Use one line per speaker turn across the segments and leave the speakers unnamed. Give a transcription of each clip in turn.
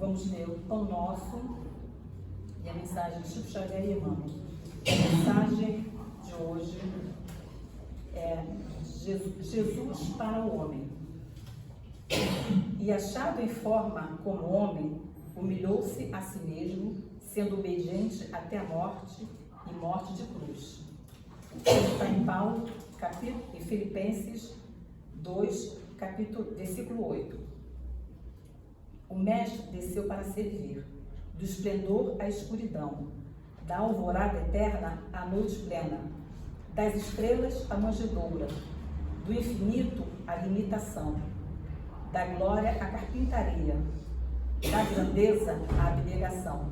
vamos ler o Pão Nosso e a mensagem de Chico Xavier e Emmanuel. A mensagem de hoje é Jesus para o homem. E achado em forma como homem, humilhou-se a si mesmo, sendo obediente até a morte e morte de cruz. Está em Paulo, capítulo, e Filipenses 2, versículo 8. O Mestre desceu para servir, do esplendor à escuridão, da alvorada eterna à noite plena, das estrelas à manjedoura, do infinito à limitação, da glória à carpintaria, da grandeza à abnegação,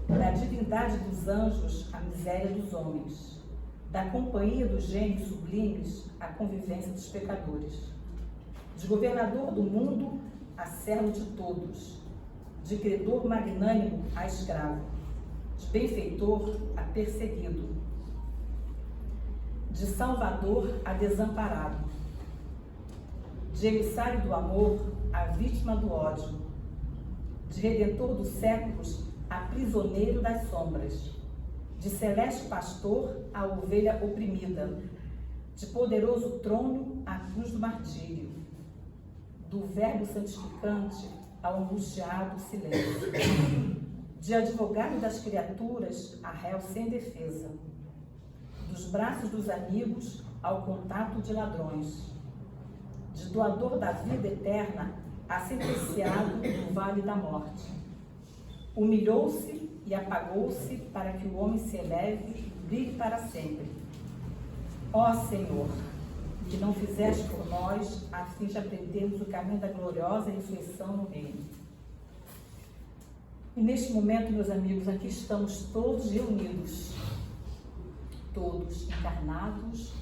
da divindade dos anjos à miséria dos homens, da companhia dos gênios sublimes à convivência dos pecadores, de governador do mundo a servo de todos, de credor magnânimo a escravo, de benfeitor a perseguido, de salvador a desamparado, de emissário do amor a vítima do ódio, de redentor dos séculos a prisioneiro das sombras, de celeste pastor a ovelha oprimida, de poderoso trono à cruz do martírio, do verbo santificante ao angustiado silêncio, de advogado das criaturas a réu sem defesa, dos braços dos amigos ao contato de ladrões, de doador da vida eterna a sentenciado no vale da morte. Humilhou-se e apagou-se para que o homem se eleve e brilhe para sempre. Ó Senhor, que não fizeste por nós, a fim de aprendermos o caminho da gloriosa ressurreição no reino. E neste momento, meus amigos, aqui estamos todos reunidos, todos encarnados,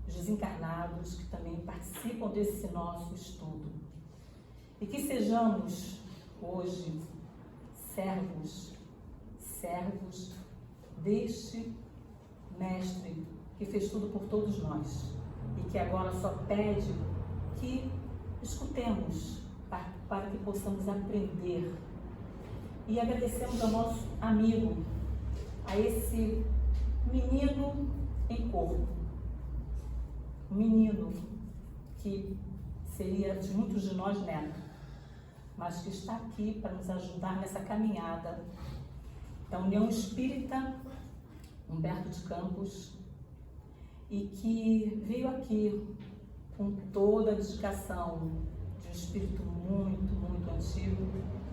desencarnados, que também participam desse nosso estudo. E que sejamos hoje servos deste Mestre que fez tudo por todos nós e que agora só pede que escutemos para que possamos aprender. E agradecemos ao nosso amigo, a esse menino em corpo, um menino que seria de muitos de nós neto, mas que está aqui para nos ajudar nessa caminhada da União Espírita Humberto de Campos, e que veio aqui com toda a dedicação de um espírito muito, muito antigo,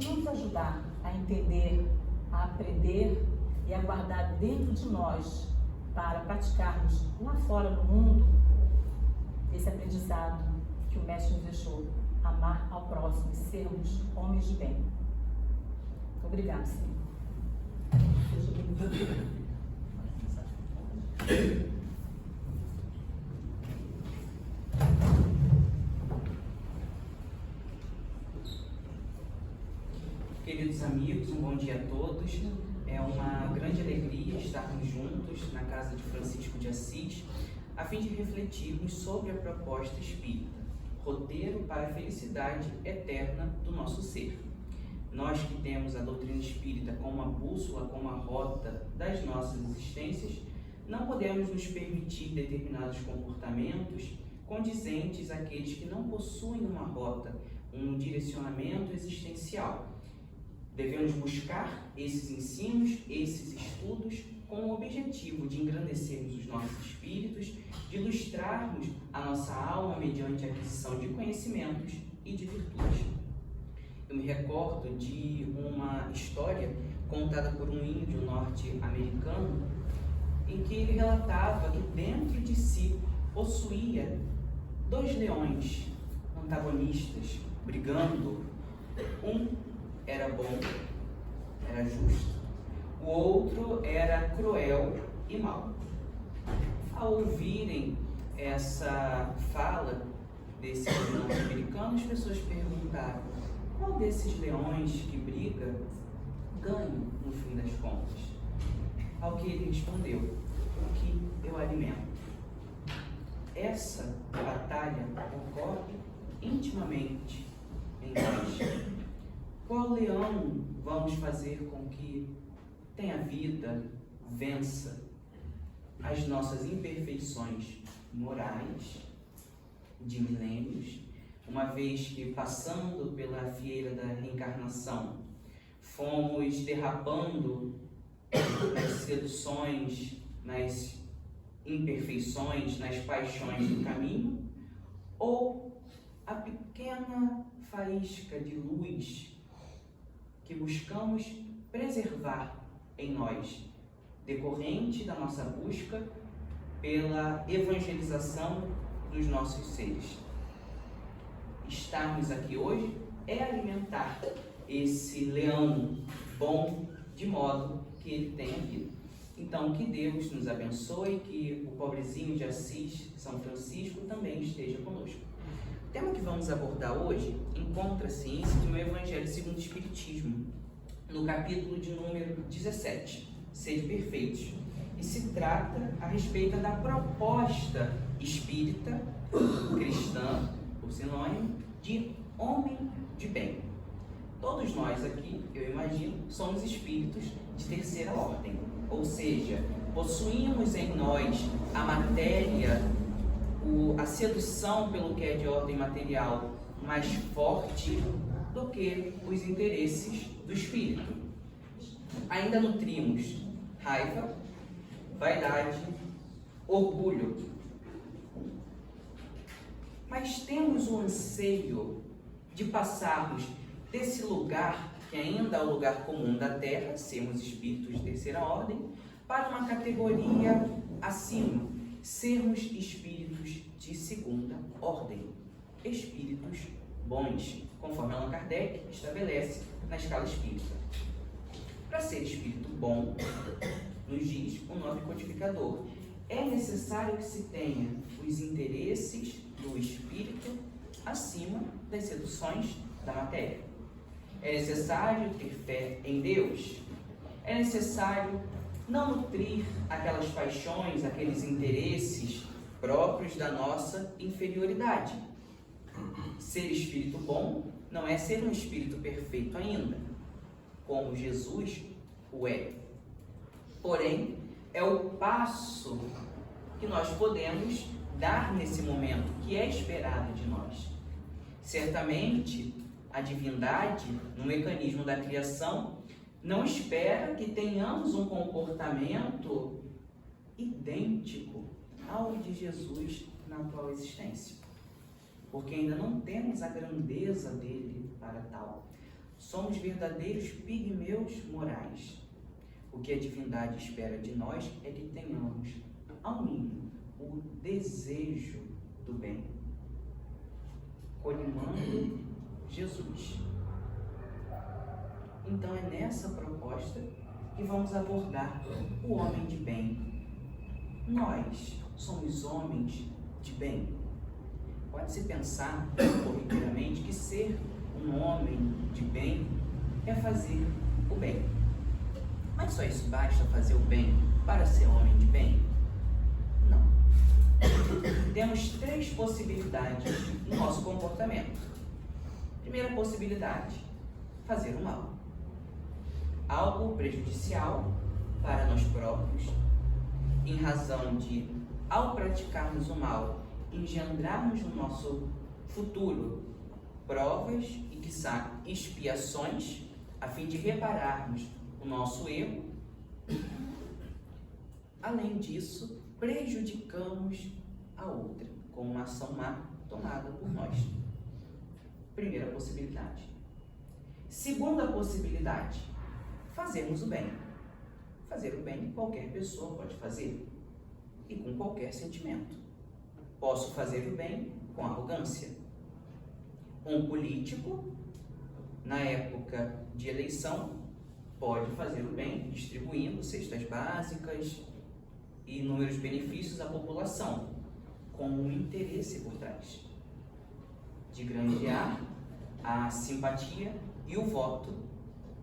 nos ajudar a entender, a aprender e a guardar dentro de nós para praticarmos lá fora no mundo esse aprendizado que o Mestre nos deixou, amar ao próximo e sermos homens de bem. Obrigado, Senhor. Seja bem-vindo.
Queridos amigos, um bom dia a todos. É uma grande alegria estarmos juntos na casa de Francisco de Assis, a fim de refletirmos sobre a proposta espírita, roteiro para a felicidade eterna do nosso ser. Nós que temos a doutrina espírita como a bússola, como a rota das nossas existências, não podemos nos permitir determinados comportamentos condizentes àqueles que não possuem uma rota, um direcionamento existencial. Devemos buscar esses ensinos, esses estudos, com o objetivo de engrandecermos os nossos espíritos, de ilustrarmos a nossa alma mediante a aquisição de conhecimentos e de virtudes. Eu me recordo de uma história contada por um índio norte-americano, em que ele relatava que dentro de si possuía 2 leões antagonistas, brigando. Um era bom, era justo, o outro era cruel e mau. Ao ouvirem essa fala desse leão americano, as pessoas perguntaram: qual desses leões que briga ganha no fim das contas? Ao que ele respondeu: o que eu alimento. Essa batalha ocorre intimamente em nós. Qual leão vamos fazer com que tenha vida, vença as nossas imperfeições morais de milênios, uma vez que, passando pela fieira da reencarnação, fomos derrapando nas seduções, nas imperfeições, nas paixões do caminho, ou a pequena faísca de luz que buscamos preservar em nós, decorrente da nossa busca pela evangelização dos nossos seres. Estarmos aqui hoje é alimentar esse leão bom, de modo que ele tenha vida. Então, que Deus nos abençoe, que o pobrezinho de Assis, São Francisco, também esteja conosco. O tema que vamos abordar hoje encontra-se no Evangelho segundo o Espiritismo, no capítulo de número 17, Sede Perfeitos, e se trata a respeito da proposta espírita, cristã, por sinônimo, de homem de bem. Todos nós aqui, eu imagino, somos espíritos de terceira ordem, ou seja, possuímos em nós a matéria, a sedução pelo que é de ordem material mais forte do que os interesses do espírito. Ainda nutrimos raiva, vaidade, orgulho, mas temos o anseio de passarmos desse lugar, que ainda é o lugar comum da Terra, sermos espíritos de terceira ordem, para uma categoria acima, sermos espíritos de segunda ordem, espíritos bons, conforme Allan Kardec estabelece na escala espírita. Para ser espírito bom, nos diz o nobre codificador, é necessário que se tenha os interesses do espírito acima das seduções da matéria. É necessário ter fé em Deus. É necessário não nutrir aquelas paixões, aqueles interesses próprios da nossa inferioridade. Ser espírito bom não é ser um espírito perfeito ainda, como Jesus o é. Porém, é o passo que nós podemos dar nesse momento, que é esperado de nós. Certamente, a divindade, no mecanismo da criação, não espera que tenhamos um comportamento idêntico ao de Jesus na atual existência, porque ainda não temos a grandeza dele para tal. Somos verdadeiros pigmeus morais. O que a divindade espera de nós é que tenhamos, ao mínimo, o desejo do bem, colimando Jesus. Então é nessa proposta que vamos abordar o homem de bem. Nós somos homens de bem. Pode-se pensar corriqueiramente que ser um homem de bem é fazer o bem. Mas só isso basta, fazer o bem, para ser homem de bem? Não. Temos três possibilidades no nosso comportamento. Primeira possibilidade, fazer o mal. Algo prejudicial para nós próprios, em razão de, ao praticarmos o mal, engendrarmos no nosso futuro provas e, quiçá, expiações, a fim de repararmos o nosso erro. Além disso, prejudicamos a outra com uma ação má tomada por nós. Primeira possibilidade. Segunda possibilidade, fazermos o bem. Fazer o bem qualquer pessoa pode fazer, e com qualquer sentimento. Posso fazer o bem com arrogância. Um político, na época de eleição, pode fazer o bem distribuindo cestas básicas e inúmeros benefícios à população, com um interesse por trás de granjear a simpatia e o voto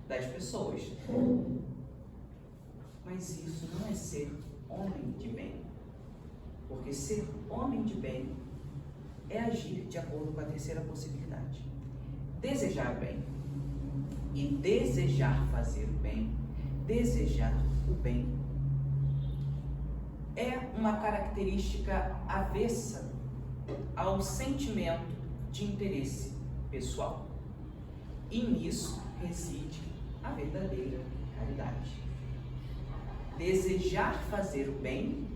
das pessoas. Mas isso não é ser homem de bem, porque ser homem de bem é agir de acordo com a terceira possibilidade, desejar bem. em desejar fazer o bem, desejar o bem, é uma característica avessa ao sentimento de interesse pessoal. E nisso reside a verdadeira caridade. Desejar fazer o bem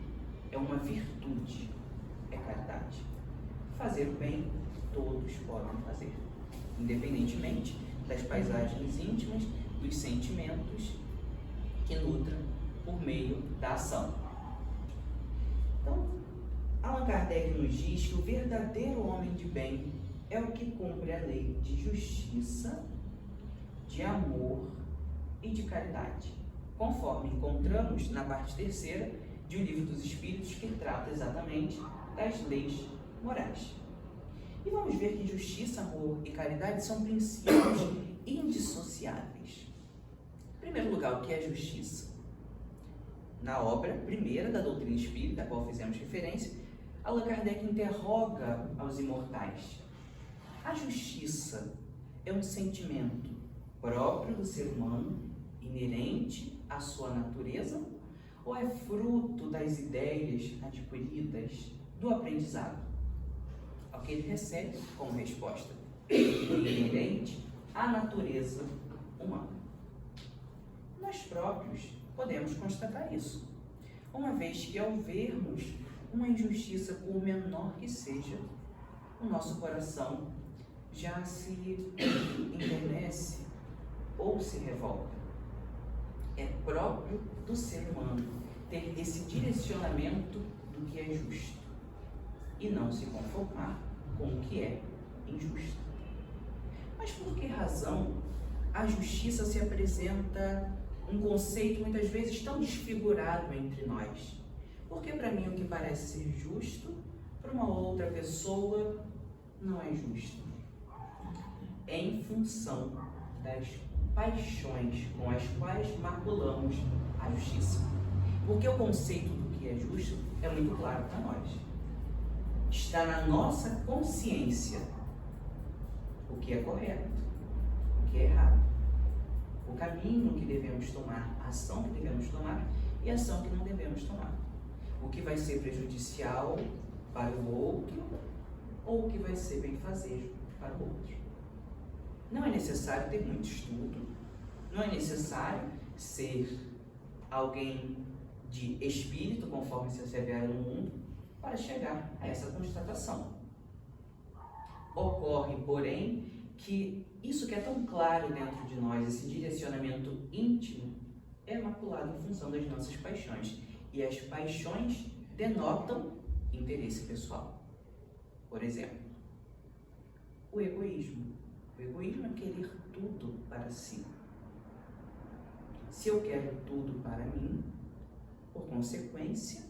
é uma virtude, é caridade. Fazer o bem todos podem fazer, independentemente das paisagens íntimas, dos sentimentos que nutram por meio da ação. Então, Allan Kardec nos diz que o verdadeiro homem de bem é o que cumpre a lei de justiça, de amor e de caridade, conforme encontramos na parte 3ª de O Livro dos Espíritos, que trata exatamente das leis morais. E vamos ver que justiça, amor e caridade são princípios indissociáveis. Em primeiro lugar, o que é justiça? Na obra primeira da doutrina espírita, a qual fizemos referência, Allan Kardec interroga aos imortais: a justiça é um sentimento próprio do ser humano, inerente à sua natureza, ou é fruto das ideias adquiridas do aprendizado? Ao que ele recebe como resposta: inerente à natureza humana. Nós próprios podemos constatar isso, uma vez que ao vermos uma injustiça, por menor que seja, o nosso coração já se enternece ou se revolta. É próprio do ser humano ter esse direcionamento do que é justo e não se conformar com o que é injusto. Mas por que razão a justiça se apresenta um conceito muitas vezes tão desfigurado entre nós? Porque para mim o que parece ser justo, para uma outra pessoa não é justo. É em função das paixões com as quais maculamos a justiça. Porque o conceito do que é justo é muito claro para nós. Está na nossa consciência o que é correto, o que é errado, o caminho que devemos tomar, a ação que devemos tomar e a ação que não devemos tomar. O que vai ser prejudicial para o outro ou o que vai ser benfazejo para o outro. Não é necessário ter muito estudo, não é necessário ser alguém de espírito, conforme se assevera no mundo, para chegar a essa constatação. Ocorre, porém, que isso que é tão claro dentro de nós, esse direcionamento íntimo, é maculado em função das nossas paixões. E as paixões denotam interesse pessoal. Por exemplo, o egoísmo. O egoísmo é querer tudo para si. Se eu quero tudo para mim, por consequência,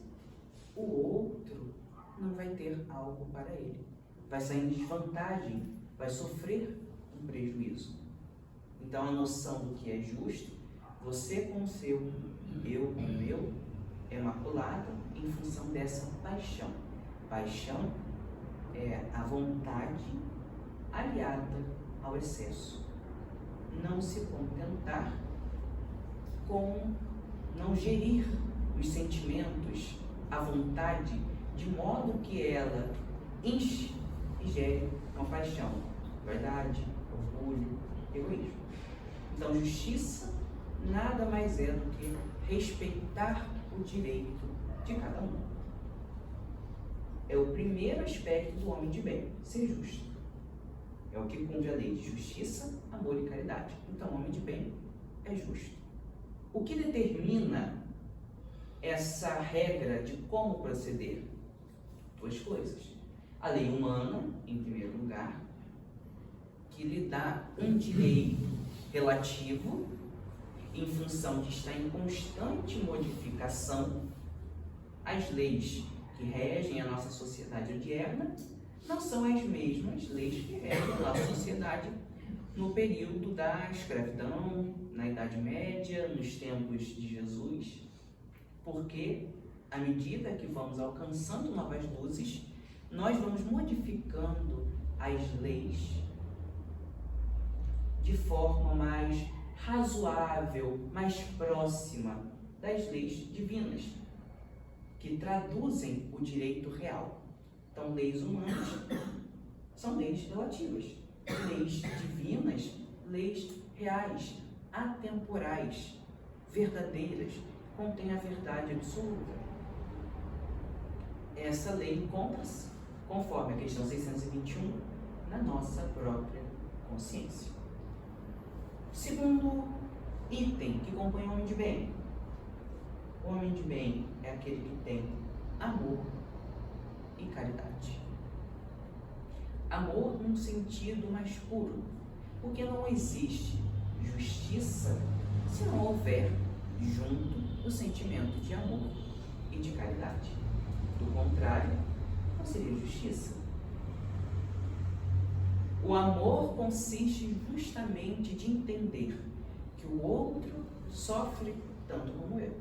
o outro não vai ter algo para ele. Vai sair em desvantagem, vai sofrer um prejuízo. Então a noção do que é justo, você com o seu, eu com o meu, é maculada em função dessa paixão. Paixão é a vontade aliada ao excesso. Não se contentar com não gerir os sentimentos, a vontade, de modo que ela enche e gere uma paixão, verdade, orgulho, egoísmo. Então, justiça nada mais é do que respeitar o direito de cada um. É o primeiro aspecto do homem de bem, ser justo. É o que cumpre a lei de justiça, amor e caridade. Então, o homem de bem é justo. O que determina essa regra de como proceder? Duas coisas. A lei humana, em primeiro lugar, que lhe dá um direito relativo em função de estar em constante modificação. As leis que regem a nossa sociedade odierna não são as mesmas leis que regem a nossa sociedade no período da escravidão, na Idade Média, nos tempos de Jesus, porque à medida que vamos alcançando novas luzes, nós vamos modificando as leis de forma mais razoável, mais próxima das leis divinas, que traduzem o direito real. Então, leis humanas são leis relativas, leis divinas, leis reais, atemporais, verdadeiras, contêm a verdade absoluta. Essa lei encontra-se, conforme a questão 621, na nossa própria consciência. Segundo item que compõe o homem de bem. O homem de bem é aquele que tem amor e caridade. Amor num sentido mais puro, porque não existe justiça se não houver junto o sentimento de amor e de caridade. Do contrário, não seria justiça. O amor consiste justamente de entender que o outro sofre tanto como eu,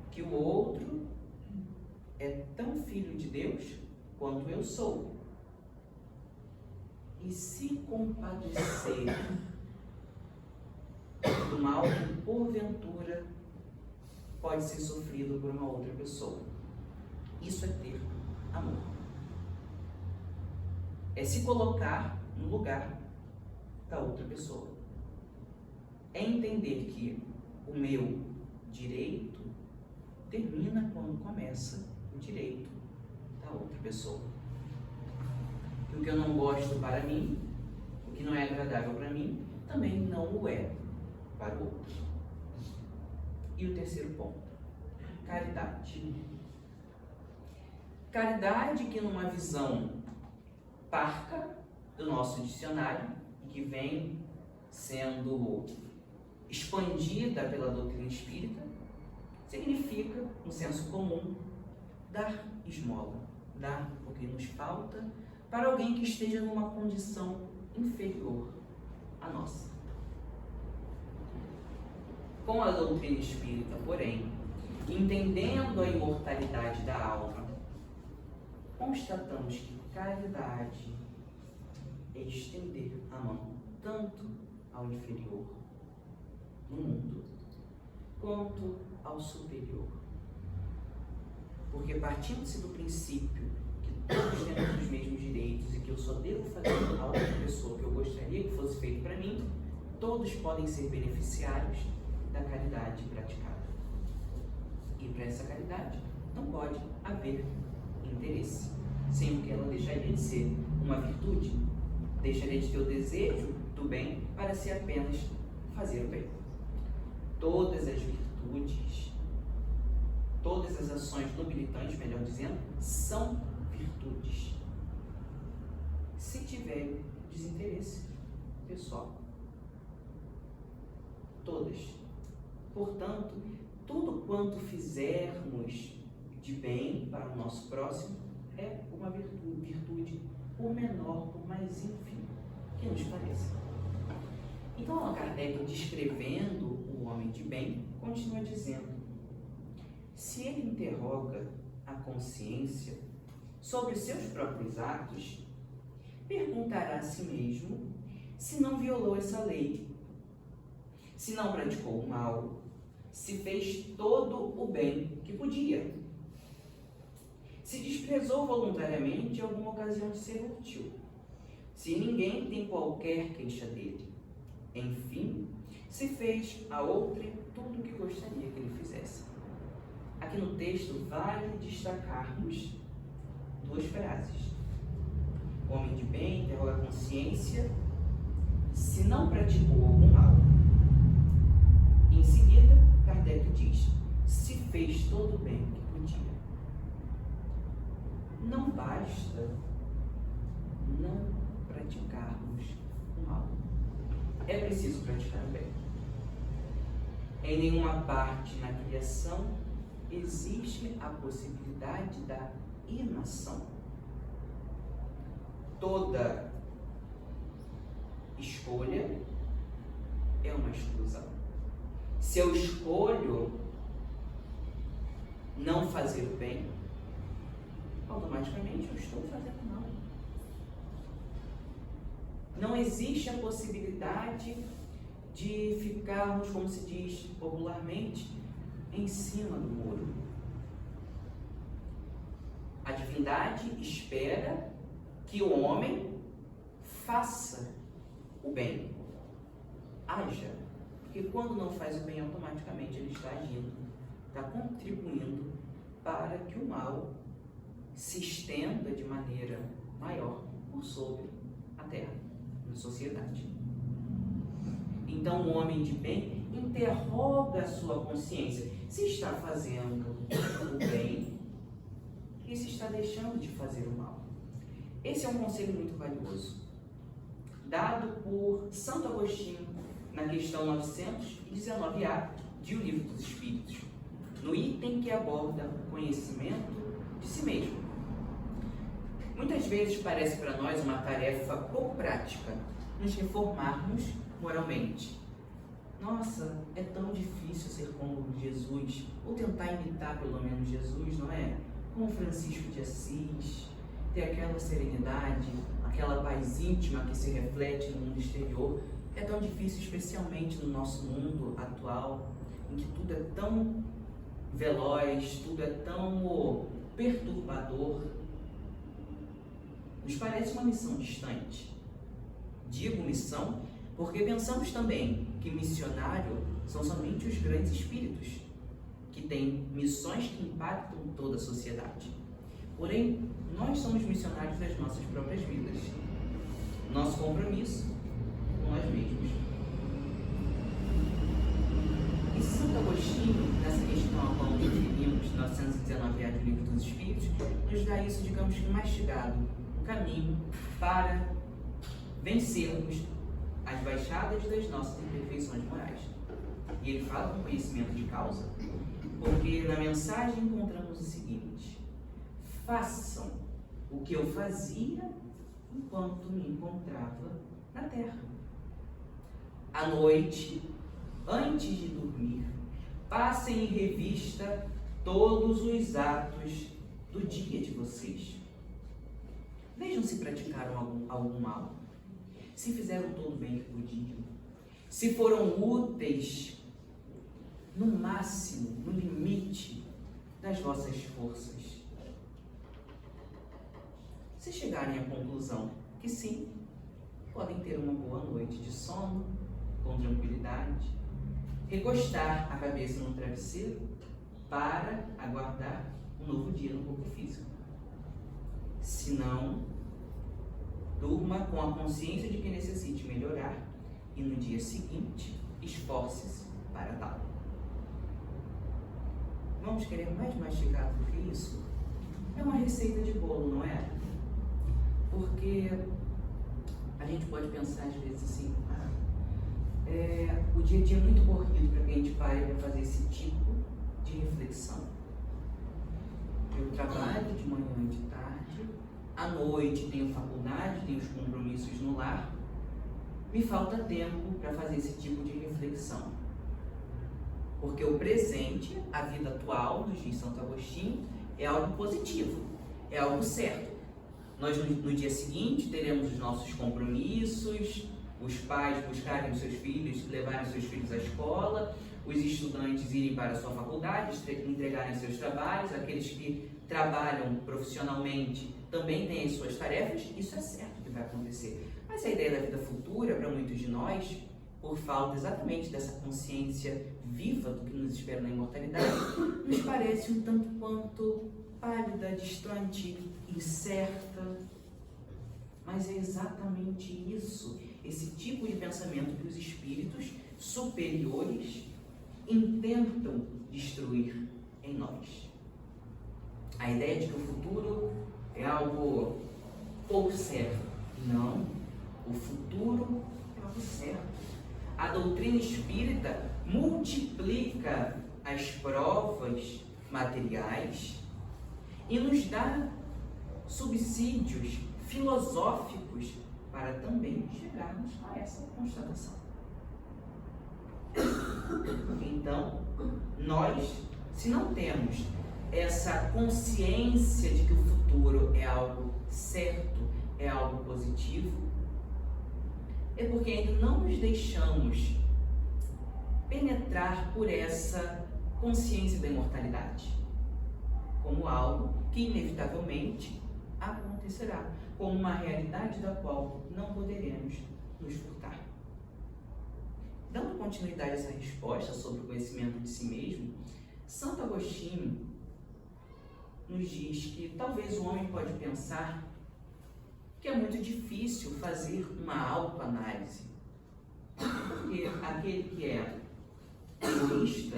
que o outro é tão filho de Deus quanto eu sou, e se compadecer do mal que porventura pode ser sofrido por uma outra pessoa. Isso é ter amor. É se colocar no lugar da outra pessoa. É entender que o meu direito termina quando começa o direito da outra pessoa. Que o que eu não gosto para mim, o que não é agradável para mim, também não o é para o outro. E o terceiro ponto, caridade. Caridade que numa visão parca do nosso dicionário, e que vem sendo expandida pela doutrina espírita, significa, no senso comum, dar esmola, dar o que nos falta para alguém que esteja numa condição inferior à nossa. Com a doutrina espírita, porém, entendendo a imortalidade da alma, constatamos que caridade é estender a mão tanto ao inferior no mundo, quanto ao superior. Porque partindo-se do princípio que todos temos os mesmos direitos e que eu só devo fazer a outra pessoa que eu gostaria que fosse feito para mim, todos podem ser beneficiários da caridade praticada. E para essa caridade não pode haver interesse, sendo que ela deixaria de ser uma virtude, deixaria de ter o desejo do bem para ser apenas fazer o bem. Todas as virtudes, todas as ações nobilitantes, melhor dizendo, são virtudes, se tiver desinteresse pessoal. Todas. Portanto, tudo quanto fizermos de bem para o nosso próximo é uma virtude, por menor, por mais ínfima que nos pareça. Então, Allan Kardec, descrevendo o homem de bem, continua dizendo: se ele interroga a consciência sobre os seus próprios atos, perguntará a si mesmo se não violou essa lei, se não praticou o mal, se fez todo o bem que podia, se desprezou voluntariamente em alguma ocasião de ser útil, se ninguém tem qualquer queixa dele, enfim, se fez a outrem tudo o que gostaria que ele fizesse. Aqui no texto vale destacarmos duas frases. O homem de bem interroga a consciência se não praticou algum mal. Em seguida, Kardec diz: se fez todo o bem que podia. Não basta não praticarmos o mal. É preciso praticar o bem. Em nenhuma parte na criação existe a possibilidade da inação. Toda escolha é uma exclusão. Se eu escolho não fazer o bem, automaticamente eu estou fazendo mal. Não existe a possibilidade de ficarmos, como se diz popularmente, em cima do muro. A divindade espera que o homem faça o bem, haja, porque quando não faz o bem, automaticamente ele está agindo, está contribuindo para que o mal se estenda de maneira maior por sobre a terra, na sociedade. Então o homem de bem interroga a sua consciência, se está fazendo o bem e se está deixando de fazer o mal. Esse é um conselho muito valioso, dado por Santo Agostinho na questão 919A de O Livro dos Espíritos, no item que aborda o conhecimento de si mesmo. Muitas vezes parece para nós uma tarefa pouco prática nos reformarmos moralmente. Nossa, é tão difícil ser como Jesus, ou tentar imitar pelo menos Jesus, não é? Como Francisco de Assis, ter aquela serenidade, aquela paz íntima que se reflete no mundo exterior. É tão difícil, especialmente no nosso mundo atual, em que tudo é tão veloz, tudo é tão perturbador. Nos parece uma missão distante. Digo missão porque pensamos também que missionário são somente os grandes espíritos, que têm missões que impactam toda a sociedade. Porém, nós somos missionários das nossas próprias vidas. Nosso compromisso com nós mesmos. E Santo Agostinho, nessa questão a qual nos referimos, 919A do Livro dos Espíritos, nos dá isso, digamos que mastigado, um caminho para vencermos as baixadas das nossas imperfeições morais. E ele fala com conhecimento de causa, porque na mensagem encontramos o seguinte: façam o que eu fazia enquanto me encontrava na terra. À noite, antes de dormir, passem em revista todos os atos do dia de vocês. Vejam se praticaram algum mal, se fizeram todo o bem que podiam, se foram úteis no máximo, no limite das vossas forças. Se chegarem à conclusão que sim, podem ter uma boa noite de sono, com tranquilidade, recostar a cabeça no travesseiro para aguardar um novo dia no corpo físico. Se não, durma com a consciência de que necessite melhorar e no dia seguinte esforce-se para tal. Vamos querer mais mastigado do que isso? É uma receita de bolo, não é? Porque a gente pode pensar às vezes assim, o dia a dia é muito corrido para que a gente pare para fazer esse tipo de reflexão. Eu trabalho de manhã e de tarde, à noite tenho faculdade, tenho os compromissos no lar, me falta tempo para fazer esse tipo de reflexão. Porque o presente, a vida atual, nos diz Santo Agostinho, é algo positivo, é algo certo. Nós no dia seguinte teremos os nossos compromissos, os pais buscarem os seus filhos, levarem os seus filhos à escola, os estudantes irem para a sua faculdade, entregarem seus trabalhos, aqueles que trabalham profissionalmente também têm as suas tarefas. Isso é certo que vai acontecer. Mas a ideia da vida futura, para muitos de nós, por falta exatamente dessa consciência viva do que nos espera na imortalidade, nos parece um tanto quanto pálida, distante, incerta. Mas é exatamente isso, esse tipo de pensamento que os espíritos superiores intentam destruir em nós. A ideia de que o futuro é algo pouco certo. Não, o futuro é algo certo. A doutrina espírita multiplica as provas materiais e nos dá subsídios filosóficos para também chegarmos a essa constatação. Então, nós, se não temos essa consciência de que o futuro é algo certo, é algo positivo, é porque ainda não nos deixamos penetrar por essa consciência da imortalidade, como algo que inevitavelmente acontecerá, como uma realidade da qual não poderemos nos furtar. Dando continuidade a essa resposta sobre o conhecimento de si mesmo, Santo Agostinho nos diz que talvez o homem pode pensar que é muito difícil fazer uma autoanálise, porque aquele que é egoísta,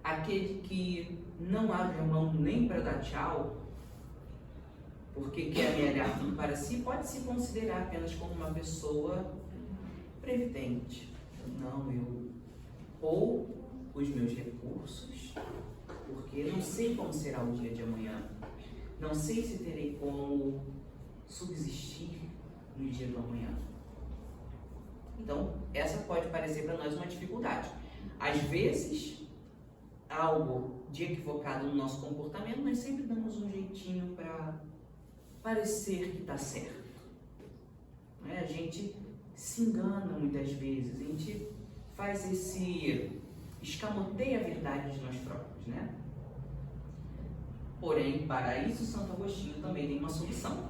aquele que não abre a mão nem para dar tchau, porque quer amealhar tudo para si, pode se considerar apenas como uma pessoa previdente. Não, eu poupo os meus recursos, porque não sei como será o dia de amanhã, não sei se terei como subsistir no dia do amanhã. Então, essa pode parecer para nós uma dificuldade. Às vezes, algo de equivocado no nosso comportamento, nós sempre damos um jeitinho para parecer que está certo. A gente se engana muitas vezes, a gente faz escamoteia a verdade de nós próprios, né? Porém, para isso, Santo Agostinho também tem uma solução.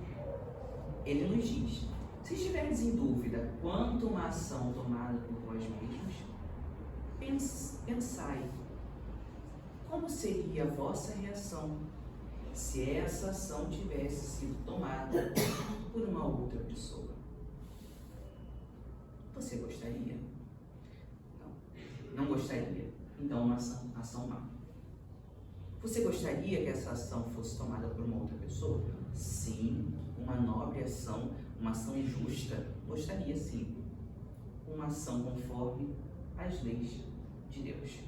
Ele nos diz: se estiveres em dúvida quanto uma ação tomada por vós mesmos, pensai como seria a vossa reação se essa ação tivesse sido tomada por uma outra pessoa. Você gostaria? Não gostaria. Então, uma ação má. Você gostaria que essa ação fosse tomada por uma outra pessoa? Sim, uma nobre ação, uma ação justa. Gostaria, sim. Uma ação conforme as leis de Deus,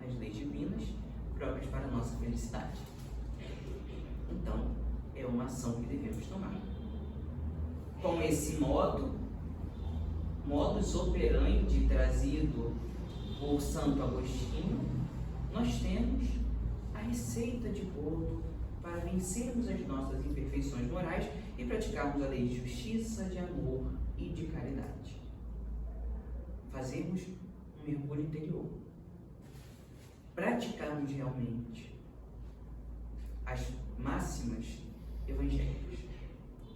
as leis divinas próprias para a nossa felicidade. Então, é uma ação que devemos tomar. Com esse modus operandi trazido por Santo Agostinho, nós temos a receita de bolo para vencermos as nossas imperfeições morais e praticarmos a lei de justiça, de amor e de caridade. Fazermos um mergulho interior. Praticarmos realmente as máximas evangélicas,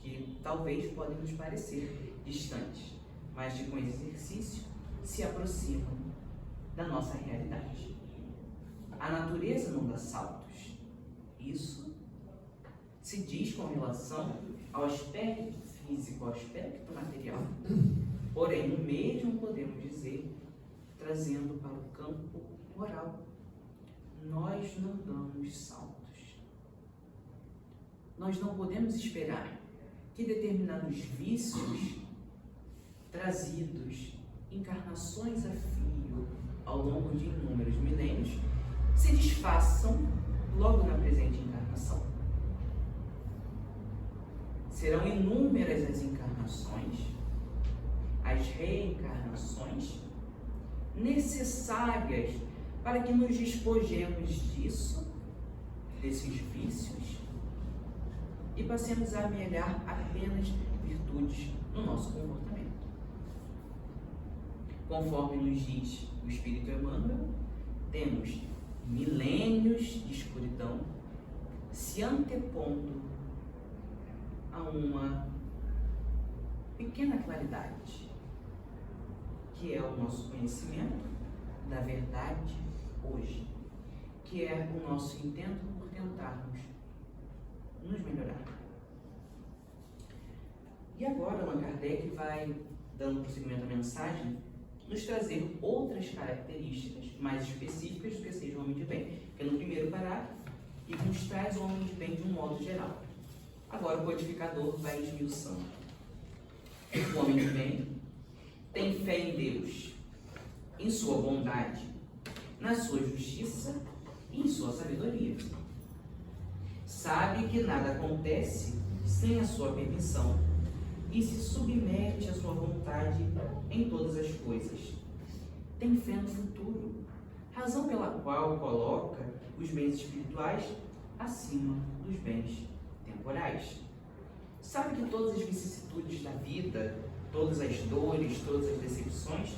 que talvez podem nos parecer distantes, mas que com exercício se aproximam da nossa realidade. A natureza não dá saltos. Isso se diz com relação ao aspecto físico, ao aspecto material. Porém, o mesmo podemos dizer, trazendo para o campo moral. Nós não damos saltos. Nós não podemos esperar que determinados vícios trazidos encarnações a fio ao longo de inúmeros milênios se desfaçam logo na presente encarnação. Serão inúmeras as encarnações, as reencarnações necessárias para que nos despojemos desses vícios, e passemos a amealhar apenas virtudes no nosso comportamento. Conforme nos diz o Espírito Emmanuel, temos milênios de escuridão se antepondo a uma pequena claridade, que é o nosso conhecimento da verdade hoje, que é o nosso intento por tentarmos nos melhorar. E agora Allan Kardec vai, dando prosseguimento à mensagem, nos trazer outras características mais específicas do que seja o homem de bem, que é no primeiro parágrafo, e nos traz o homem de bem de um modo geral. Agora o codificador vai esmiuçando. O homem de bem tem fé em Deus, em sua bondade, na sua justiça e em sua sabedoria. Sabe que nada acontece sem a sua permissão e se submete à sua vontade em todas as coisas. Tem fé no futuro, razão pela qual coloca os bens espirituais acima dos bens temporais. Sabe que todas as vicissitudes da vida, todas as dores, todas as decepções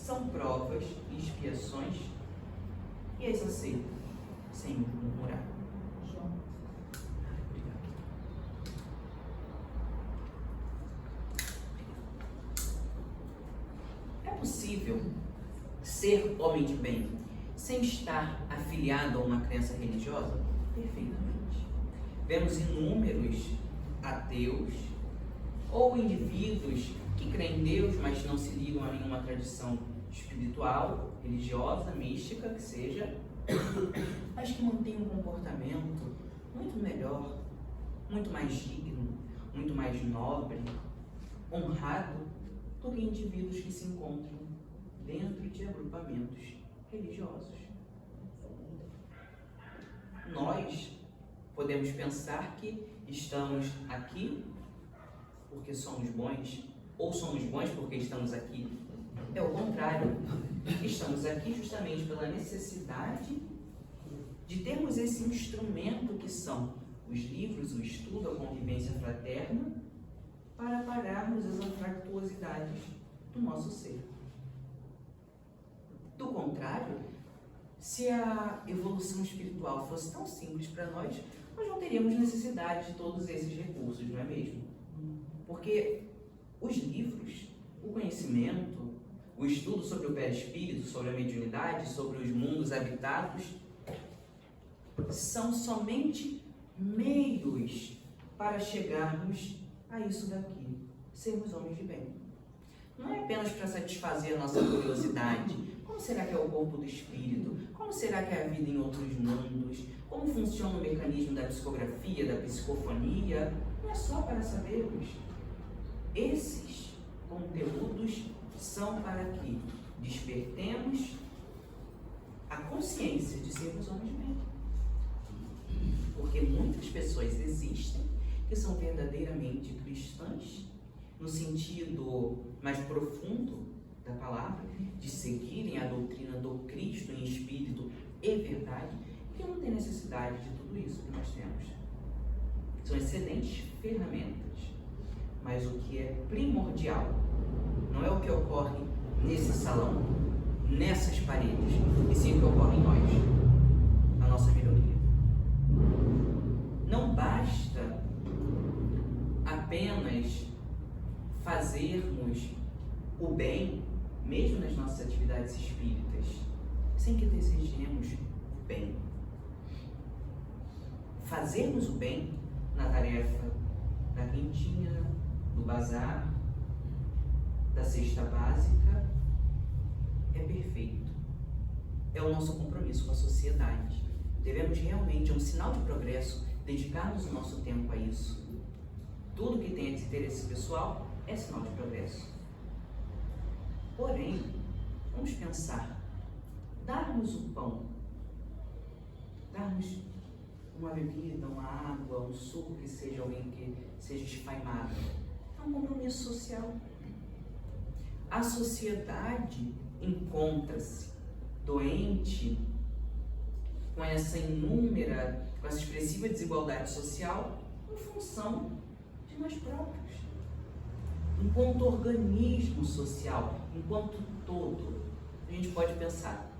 são provas e expiações, e as aceito, sem murmurar.
João.
Obrigado. É possível ser homem de bem sem estar afiliado a uma crença religiosa? Perfeitamente. Vemos inúmeros ateus ou indivíduos que creem em Deus, mas não se ligam a nenhuma tradição espiritual, religiosa, mística, que seja, mas que mantêm um comportamento muito melhor, muito mais digno, muito mais nobre, honrado, do que indivíduos que se encontram dentro de agrupamentos religiosos. Nós podemos pensar que estamos aqui porque somos bons, ou somos bons porque estamos aqui. É o contrário. Estamos aqui justamente pela necessidade de termos esse instrumento que são os livros, o estudo, a convivência fraterna, para pararmos as anfractuosidades do nosso ser. Do contrário, se a evolução espiritual fosse tão simples para nós não teríamos necessidade de todos esses recursos, não é mesmo? Porque os livros, o conhecimento, o estudo sobre o perispírito, sobre a mediunidade, sobre os mundos habitados, são somente meios para chegarmos a isso daqui, sermos homens de bem. Não é apenas para satisfazer a nossa curiosidade. Como será que é o corpo do espírito? Como será que é a vida em outros mundos? Como funciona o mecanismo da psicografia, da psicofonia? Não é só para sabermos. Esses conteúdos são para que despertemos a consciência de sermos homens de bem. Porque muitas pessoas existem que são verdadeiramente cristãs, no sentido mais profundo da palavra, de seguirem a doutrina do Cristo em espírito e verdade, que não tem necessidade de tudo isso que nós temos. São excelentes ferramentas, mas o que é primordial não é o que ocorre nesse salão, nessas paredes, e sim o que ocorre em nós, a nossa melhoria. Não basta apenas fazermos o bem, mesmo nas nossas atividades espíritas, sem que desejemos o bem. Fazermos o bem na tarefa da quentinha, do bazar, da cesta básica, é perfeito. É o nosso compromisso com a sociedade. Devemos realmente, é um sinal de progresso, dedicarmos o nosso tempo a isso. Tudo que tem esse interesse pessoal é sinal de progresso. Porém, vamos pensar, darmos o pão, darmos uma bebida, uma água, um suco, que seja alguém que seja esfaimado, é um compromisso social. A sociedade encontra-se doente com essa expressiva desigualdade social em função de nós próprios. Enquanto organismo social, enquanto todo, a gente pode pensar,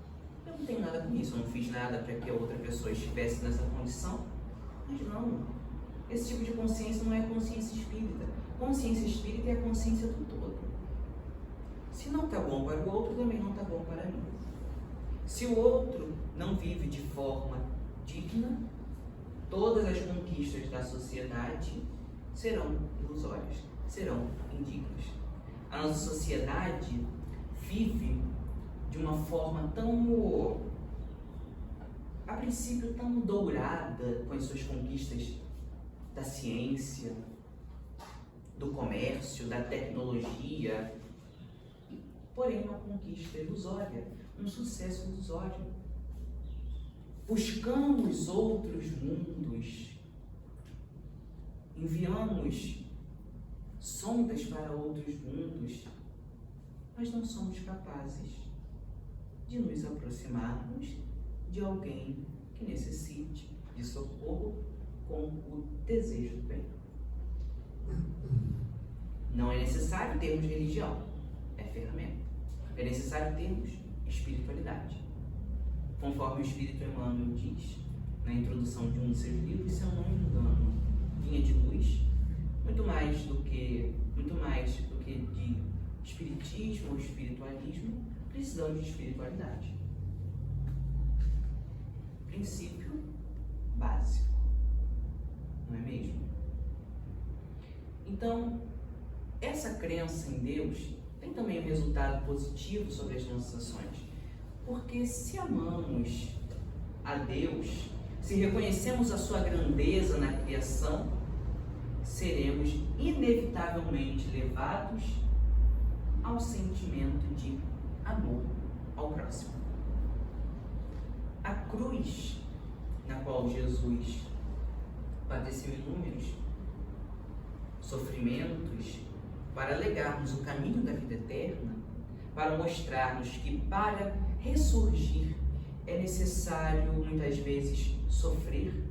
eu não tenho nada com isso, eu não fiz nada para que a outra pessoa estivesse nessa condição. Mas não, esse tipo de consciência não é consciência espírita. Consciência espírita é a consciência do todo. Se não está bom para o outro, também não está bom para mim. Se o outro não vive de forma digna, todas as conquistas da sociedade serão ilusórias, serão indignas. A nossa sociedade vive de uma forma tão, a princípio, tão dourada com as suas conquistas da ciência, do comércio, da tecnologia, porém uma conquista ilusória, um sucesso ilusório. Buscamos outros mundos, enviamos sondas para outros mundos, mas não somos capazes de nos aproximarmos de alguém que necessite de socorro com o desejo do bem. Não é necessário termos religião, é ferramenta. É necessário termos espiritualidade. Conforme o Espírito Emmanuel diz na introdução de um dos seus livros, se eu não me engano, Vinha de Luz, muito mais do que de espiritismo ou espiritualismo, precisamos de espiritualidade. Princípio básico, não é mesmo? Então, essa crença em Deus tem também um resultado positivo sobre as nossas ações, porque se amamos a Deus, se reconhecemos a sua grandeza na criação, seremos inevitavelmente levados ao sentimento de amor ao próximo. A cruz na qual Jesus padeceu inúmeros sofrimentos para legar-nos o caminho da vida eterna, para mostrar-nos que para ressurgir é necessário muitas vezes sofrer.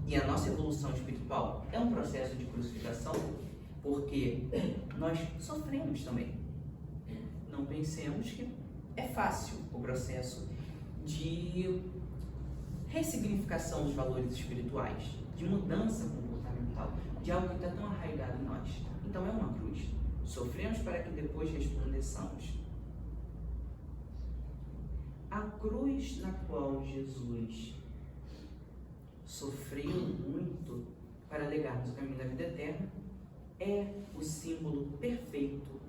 E a nossa evolução espiritual é um processo de crucificação, porque nós sofremos também. Não pensemos que é fácil o processo de ressignificação dos valores espirituais, de mudança comportamental, de algo que está tão arraigado em nós. Então é uma cruz. Sofremos para que depois resplandeçamos. A cruz na qual Jesus sofreu muito para legar-nos o caminho da vida eterna é o símbolo perfeito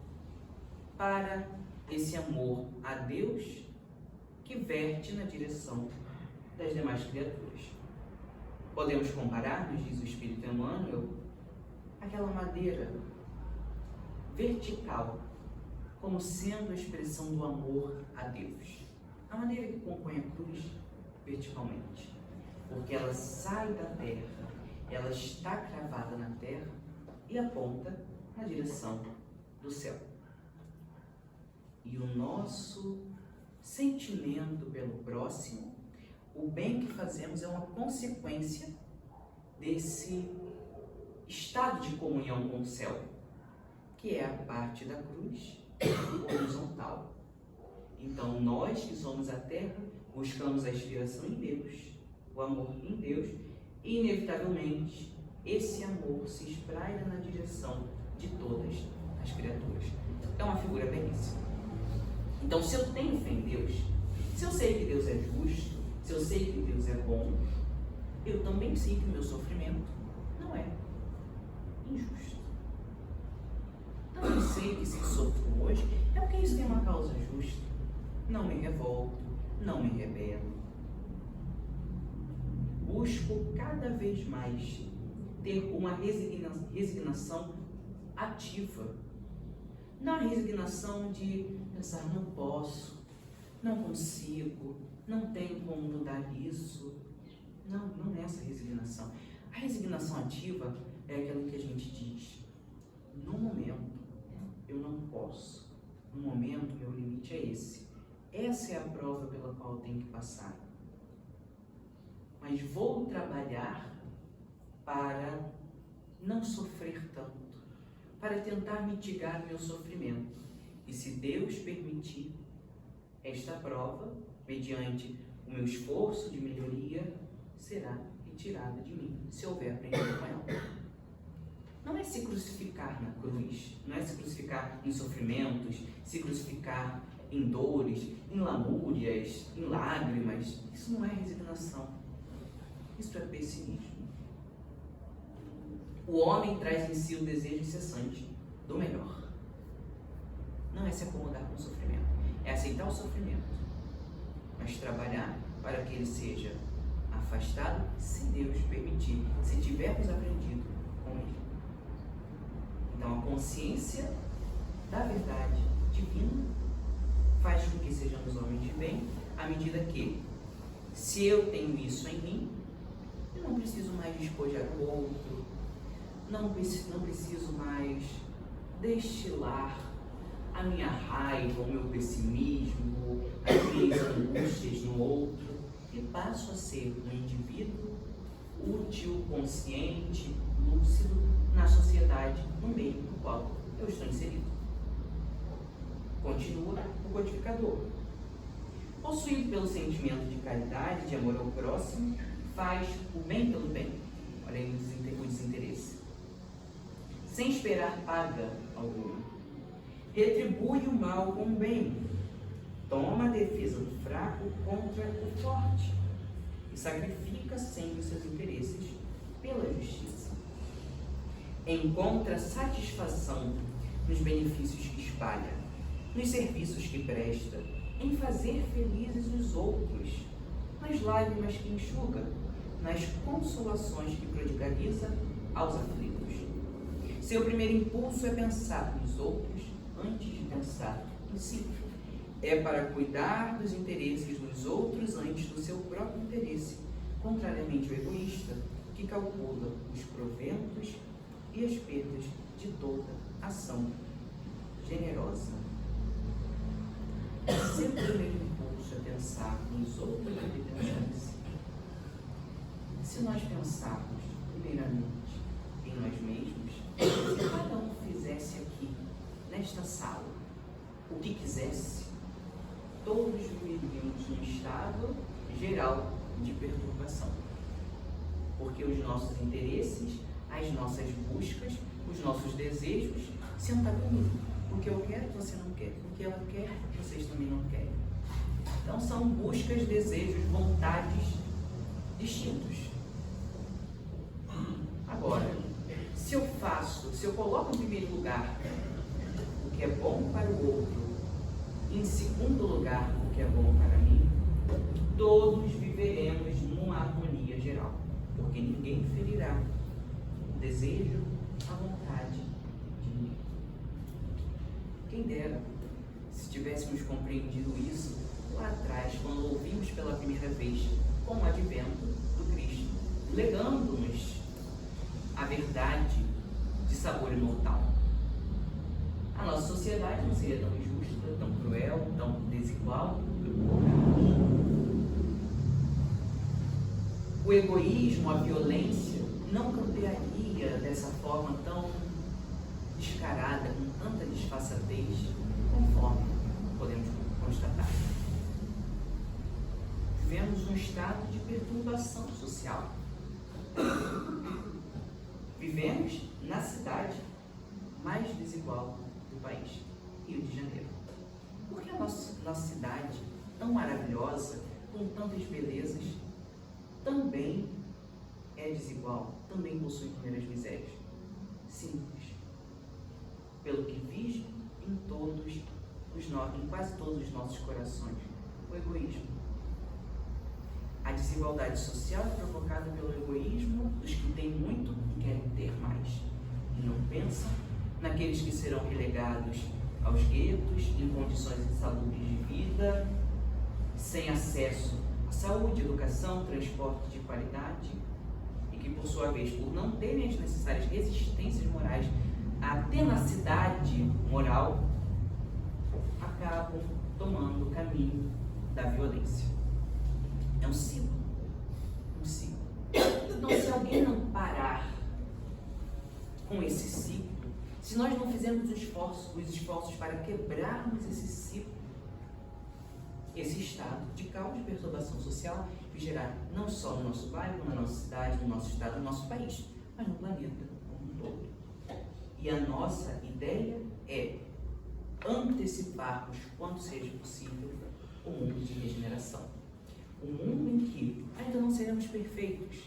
para esse amor a Deus que verte na direção das demais criaturas. Podemos comparar, nos diz o Espírito Emmanuel, aquela madeira vertical como sendo a expressão do amor a Deus. A madeira que compõe a cruz verticalmente, porque ela sai da terra, ela está cravada na terra e aponta na direção do céu. E o nosso sentimento pelo próximo, o bem que fazemos é uma consequência desse estado de comunhão com o céu, que é a parte da cruz horizontal. Então, nós que somos a terra, buscamos a inspiração em Deus, o amor em Deus, e inevitavelmente esse amor se espraia na direção de todas as criaturas. É uma figura belíssima. Então, se eu tenho fé em Deus, se eu sei que Deus é justo, se eu sei que Deus é bom, eu também sei que o meu sofrimento não é injusto. Também sei que se sofro hoje é porque isso tem uma causa justa. Não me revolto, não me rebelo. Busco cada vez mais ter uma resignação ativa. Não a resignação de pensar, não posso, não consigo, não tenho como mudar isso. Não, não é essa resignação. A resignação ativa é aquela que a gente diz, no momento eu não posso, no momento meu limite é esse. Essa é a prova pela qual eu tenho que passar. Mas vou trabalhar para não sofrer tanto, para tentar mitigar o meu sofrimento. E se Deus permitir, esta prova, mediante o meu esforço de melhoria, será retirada de mim, se houver aprendido com ela. Não é se crucificar na cruz, não é se crucificar em sofrimentos, se crucificar em dores, em lamúrias, em lágrimas. Isso não é resignação. Isso é pessimismo. O homem traz em si o desejo incessante do melhor. Não é se acomodar com o sofrimento, é aceitar o sofrimento, mas trabalhar para que ele seja afastado, se Deus permitir, se tivermos aprendido com ele. Então, a consciência da verdade divina faz com que sejamos homens de bem, à medida que, se eu tenho isso em mim, eu não preciso mais despojar o outro, não preciso mais destilar a minha raiva, o meu pessimismo, as minhas angústias no outro, e passo a ser um indivíduo útil, consciente, lúcido na sociedade, no meio no qual eu estou inserido. Continua o codificador. Possuído pelo sentimento de caridade, de amor ao próximo, faz o bem pelo bem. Olha aí o desinteresse. Sem esperar paga alguma. Retribui o mal com o bem. Toma a defesa do fraco contra o forte. E sacrifica sempre os seus interesses pela justiça. Encontra satisfação nos benefícios que espalha, nos serviços que presta, em fazer felizes os outros, nas lágrimas que enxuga, nas consolações que prodigaliza aos aflitos. Seu primeiro impulso é pensar nos outros antes de pensar em si. É para cuidar dos interesses dos outros antes do seu próprio interesse, contrariamente ao egoísta, que calcula os proventos e as perdas de toda ação generosa. Seu primeiro impulso é pensar nos outros antes de pensar em si. Se nós pensarmos, primeiramente, em nós mesmos, se cada um fizesse aqui, nesta sala, o que quisesse, todos viveríamos num estado geral de perturbação. Porque os nossos interesses, as nossas buscas, os nossos desejos se antagonizam. O que eu quero, você não quer. O que ela quer, vocês também não querem. Então são buscas, desejos, vontades distintos. Agora, se eu coloco em primeiro lugar o que é bom para o outro, em segundo lugar o que é bom para mim, todos viveremos numa harmonia geral, porque ninguém ferirá o desejo, a vontade de ninguém. Quem dera se tivéssemos compreendido isso lá atrás, quando ouvimos pela primeira vez com o advento do Cristo, legando-nos a verdade de sabor imortal. A nossa sociedade não seria tão injusta, tão cruel, tão desigual. O egoísmo, a violência, não campearia dessa forma tão descarada, com tanta disfarçatez, conforme podemos constatar. Vivemos um estado de perturbação social. Vivemos na cidade mais desigual do país, Rio de Janeiro. Por que a nossa cidade, tão maravilhosa, com tantas belezas, também é desigual, também possui inúmeras misérias? Simples. Pelo que vige em quase todos os nossos corações, o egoísmo. A desigualdade social é provocada pelo egoísmo dos que têm muito e querem ter mais. E não pensam naqueles que serão relegados aos guetos, em condições insalubres de vida, sem acesso à saúde, educação, transporte de qualidade, e que, por sua vez, por não terem as necessárias resistências morais, a tenacidade moral, acabam tomando o caminho da violência. É um ciclo. Então, se alguém não parar com esse ciclo, se nós não fizermos os esforços para quebrarmos esse ciclo, esse estado de caos, de perturbação social, vigerá não só no nosso bairro, na nossa cidade, no nosso estado, no nosso país, mas no planeta como um todo. E a nossa ideia é anteciparmos, quanto seja possível, o mundo de regeneração. Um mundo em que ainda não seremos perfeitos,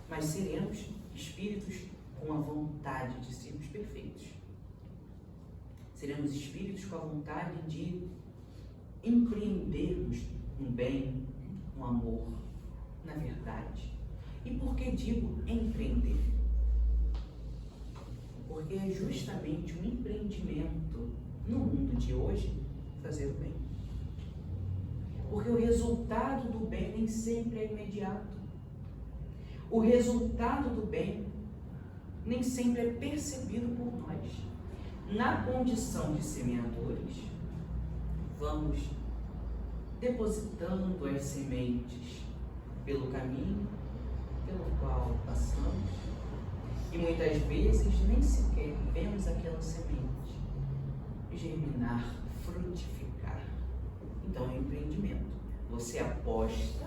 mas seremos espíritos com a vontade de sermos perfeitos. Seremos espíritos com a vontade de empreendermos um bem, um amor, na verdade. E por que digo empreender? Porque é justamente um empreendimento no mundo de hoje fazer o bem. Porque o resultado do bem nem sempre é imediato. O resultado do bem nem sempre é percebido por nós. Na condição de semeadores, vamos depositando as sementes pelo caminho pelo qual passamos, e muitas vezes nem sequer vemos aquela semente germinar, frutificar. Então é um empreendimento. Você aposta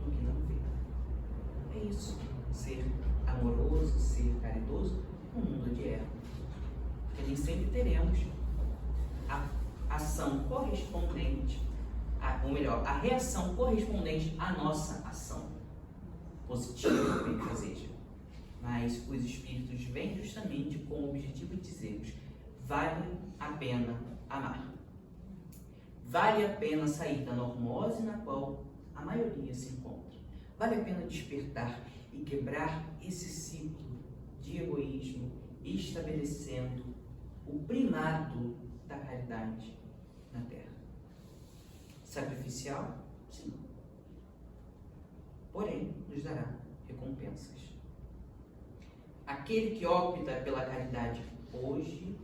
no que não vê. É isso. Ser amoroso, ser caridoso no mundo de erro. Porque nem sempre teremos a ação correspondente, ou melhor, a reação correspondente à nossa ação positiva, bem fazeja. Mas os Espíritos vêm justamente com o objetivo de dizermos: vale a pena amar. Vale a pena sair da normose na qual a maioria se encontra. Vale a pena despertar e quebrar esse ciclo de egoísmo, estabelecendo o primado da caridade na Terra. Sacrificial? Sim. Porém, nos dará recompensas. Aquele que opta pela caridade hoje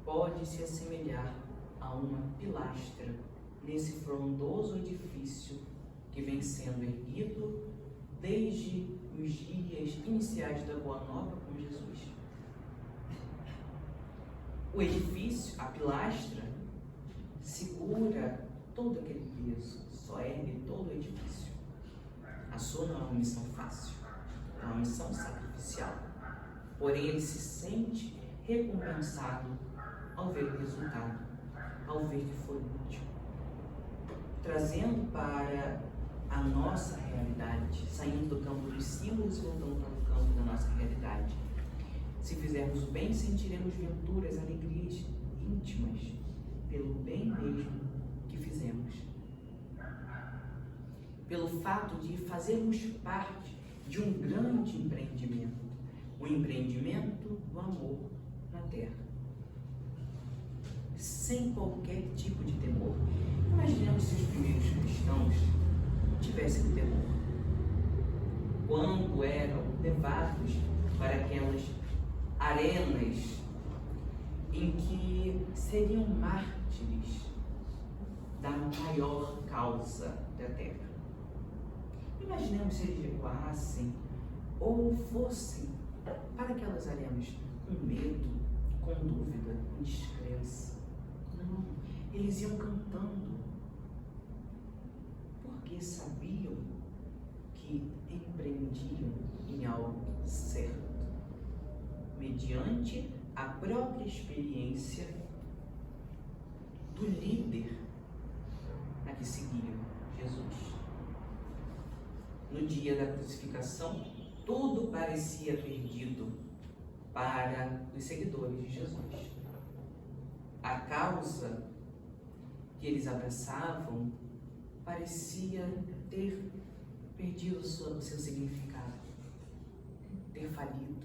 pode se assemelhar a uma pilastra nesse frondoso edifício que vem sendo erguido desde os dias iniciais da Boa Nova com Jesus. O edifício, a pilastra, segura todo aquele peso, só ergue todo o edifício. A sua não é uma missão fácil, é uma missão sacrificial. Porém, ele se sente recompensado ao ver o resultado, ao ver que foi útil. Trazendo para a nossa realidade, saindo do campo dos símbolos e voltando para o campo da nossa realidade. Se fizermos o bem, sentiremos venturas, alegrias íntimas, pelo bem mesmo que fizemos. Pelo fato de fazermos parte de um grande empreendimento, o empreendimento do amor na Terra. Sem qualquer tipo de temor. Imaginemos se os primeiros cristãos tivessem temor. Quando eram levados para aquelas arenas em que seriam mártires da maior causa da Terra. Imaginemos se eles recuassem ou fossem para aquelas arenas com medo, com dúvida, com descrença. Não, eles iam cantando, porque sabiam que empreendiam em algo certo, mediante a própria experiência do líder a que seguiam, Jesus. No dia da crucificação, tudo parecia perdido para os seguidores de Jesus. A causa que eles abraçavam parecia ter perdido o seu significado, ter falido,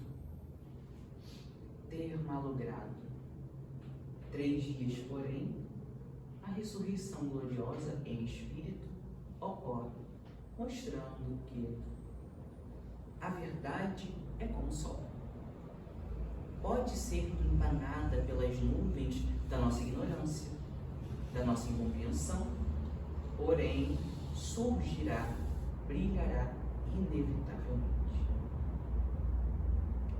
ter malogrado. 3 dias, porém, a ressurreição gloriosa em espírito ocorre, mostrando que a verdade é como o sol. Pode ser empanada pelas nuvens da nossa ignorância, da nossa incompreensão, porém surgirá, brilhará inevitavelmente.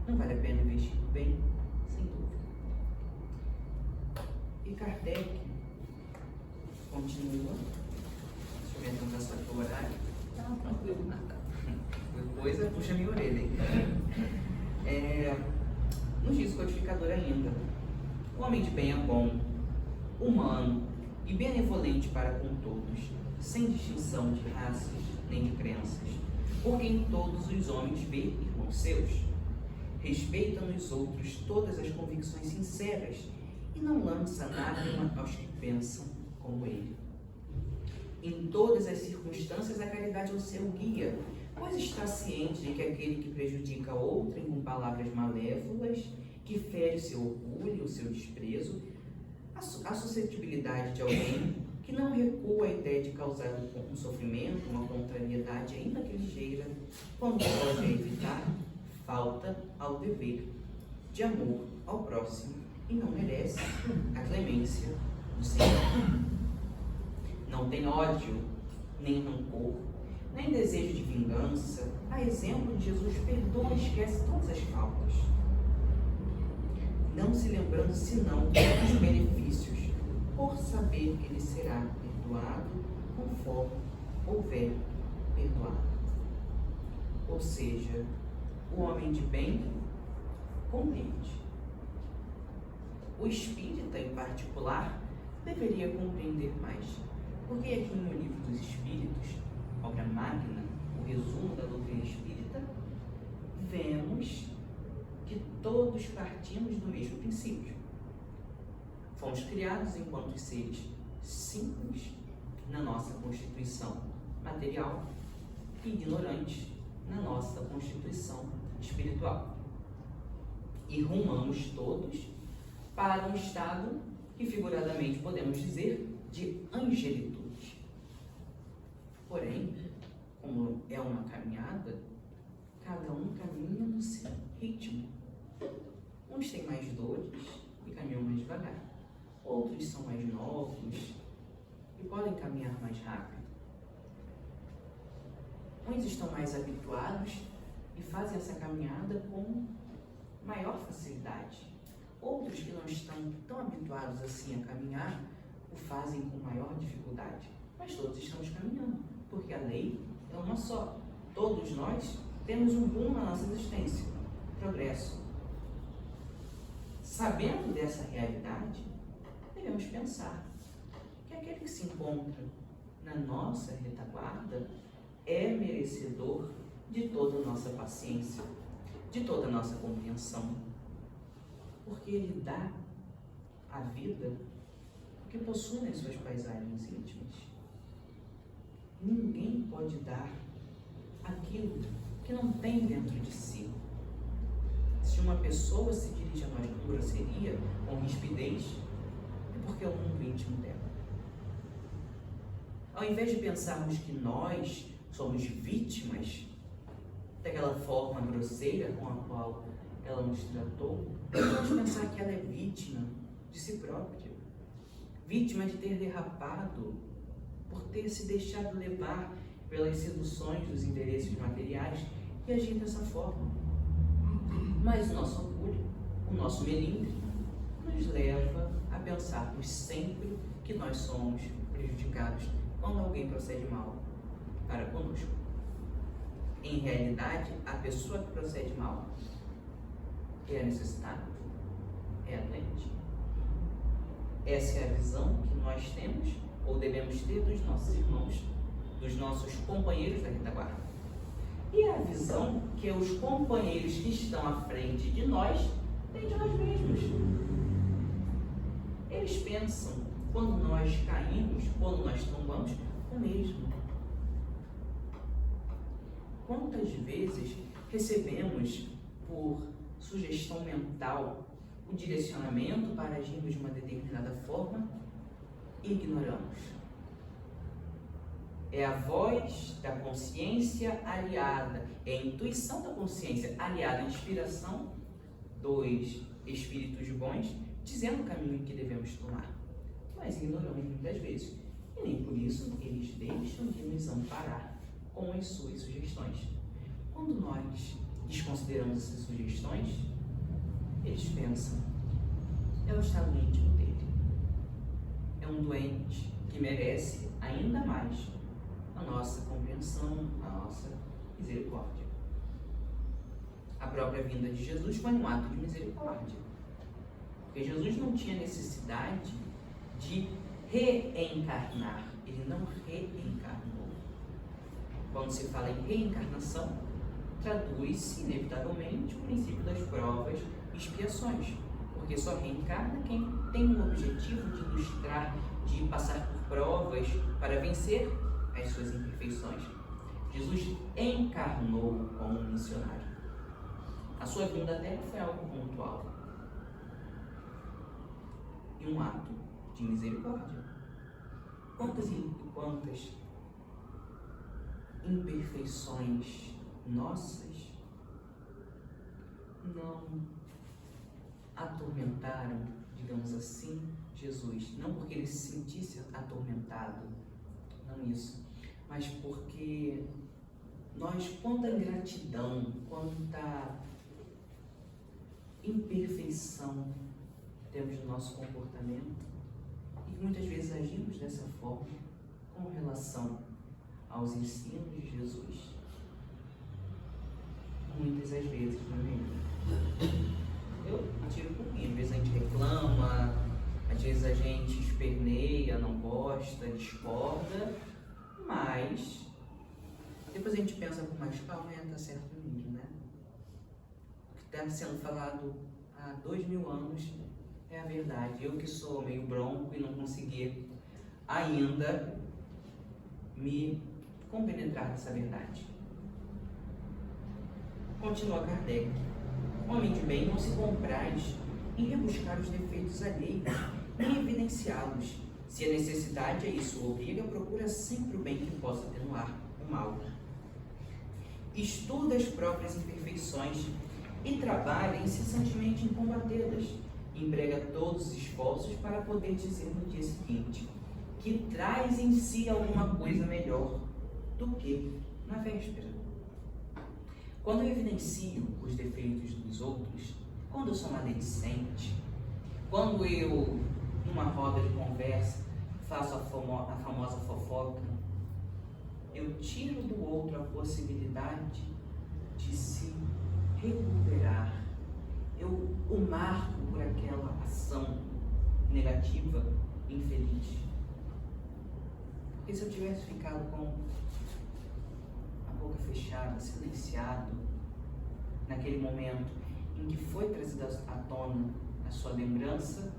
Não vale a pena investir no bem? Sem dúvida. E Kardec continua. Deixa eu ver então só aqui o horário. Não, tranquilo. Coisa, puxa minha orelha aí. Nos diz o codificador ainda: o homem de bem é bom, humano e benevolente para com todos, sem distinção de raças nem de crenças, porque em todos os homens vê irmãos seus. Respeita nos outros todas as convicções sinceras e não lança lágrima aos que pensam como ele. Em todas as circunstâncias, a caridade é o seu guia, pois está ciente de que aquele que prejudica outrem com palavras malévolas, que fere o seu orgulho, o seu desprezo, a suscetibilidade de alguém, que não recua a ideia de causar um sofrimento, uma contrariedade, ainda que ligeira, quando pode evitar, falta ao dever de amor ao próximo e não merece a clemência do Senhor. Não tem ódio, nem rancor, nem desejo de vingança. A exemplo de Jesus, perdoa e esquece todas as faltas, não se lembrando senão dos benefícios por saber que ele será perdoado conforme houver perdoado. Ou seja, o homem de bem compreende. O espírita, em particular, deveria compreender mais. Porque aqui no Livro dos Espíritos, obra magna, o resumo da doutrina espírita, vemos que todos partimos do mesmo princípio. Fomos criados enquanto seres simples na nossa constituição material e ignorantes na nossa constituição espiritual. E rumamos todos para um estado que figuradamente podemos dizer de angelitude. Porém, como é uma caminhada, cada um caminha no seu ritmo. Uns têm mais dores e caminham mais devagar. Outros são mais novos e podem caminhar mais rápido. Uns estão mais habituados e fazem essa caminhada com maior facilidade. Outros que não estão tão habituados assim a caminhar, o fazem com maior dificuldade. Mas todos estamos caminhando, porque a lei é uma só. Todos nós temos um rumo na nossa existência, progresso. Sabendo dessa realidade, devemos pensar que aquele que se encontra na nossa retaguarda é merecedor de toda a nossa paciência, de toda a nossa compreensão, porque ele dá a vida que possui nas suas paisagens íntimas. Ninguém pode dar aquilo que não tem dentro de si. Se uma pessoa se dirige a nós com grosseria, com rispidez, é porque é o mundo íntimo dela. Ao invés de pensarmos que nós somos vítimas daquela forma grosseira com a qual ela nos tratou, vamos pensar que ela é vítima de si própria, vítima de ter derrapado, por ter se deixado levar pelas seduções dos interesses materiais e agir dessa forma. Mas o nosso orgulho, o nosso melindre, nos leva a pensarmos sempre que nós somos prejudicados quando alguém procede mal para conosco. Em realidade, a pessoa que procede mal é necessitada, é a doente. Essa é a visão que nós temos ou devemos ter dos nossos irmãos, dos nossos companheiros da retaguarda. E a visão que os companheiros que estão à frente de nós têm de nós mesmos. Eles pensam, quando nós caímos, quando nós tombamos, o mesmo. Quantas vezes recebemos por sugestão mental o direcionamento para agirmos de uma determinada forma e ignoramos? É a voz da consciência aliada, é a intuição da consciência aliada à inspiração dos espíritos bons, dizendo o caminho que devemos tomar. Mas ignoramos muitas vezes, e nem por isso eles deixam de nos amparar com as suas sugestões. Quando nós desconsideramos essas sugestões, eles pensam, é o estado íntimo dele. É um doente que merece ainda mais a nossa compreensão, a nossa misericórdia. A própria vinda de Jesus foi um ato de misericórdia. Porque Jesus não tinha necessidade de reencarnar. Ele não reencarnou. Quando se fala em reencarnação, traduz-se inevitavelmente o princípio das provas e expiações. Porque só reencarna quem tem um objetivo de ilustrar, de passar por provas para vencer as suas imperfeições. Jesus encarnou como um missionário. A sua vinda à Terra foi algo pontual e um ato de misericórdia. Quantas e quantas imperfeições nossas não atormentaram, digamos assim, Jesus? Não porque ele se sentisse atormentado, não isso, mas porque nós, quanta ingratidão, quanta imperfeição temos no nosso comportamento e E muitas vezes agimos dessa forma com relação aos ensinos de Jesus. Muitas das vezes, não é mesmo? Eu tiro por mim. Às vezes a gente reclama, às vezes a gente esperneia, não gosta, discorda, mas depois a gente pensa com mais calma e está certo mesmo, né? O que está sendo falado há 2000 anos é a verdade. Eu que sou meio bronco e não consegui ainda me compenetrar nessa verdade. Continua Kardec. Homem de bem, não se compraz em rebuscar os defeitos alheios, nem evidenciá-los. Se a necessidade a isso obriga, procura sempre o bem que possa atenuar o mal. Estuda as próprias imperfeições e trabalha incessantemente em combatê-las. Emprega todos os esforços para poder dizer no dia seguinte que traz em si alguma coisa melhor do que na véspera. Quando eu evidencio os defeitos dos outros, quando eu sou maledicente, quando eu, numa roda de conversa, faço a famosa fofoca, eu tiro do outro a possibilidade de se recuperar. Eu o marco por aquela ação negativa, infeliz. Porque se eu tivesse ficado com a boca fechada, silenciado, naquele momento em que foi trazida à tona a sua lembrança,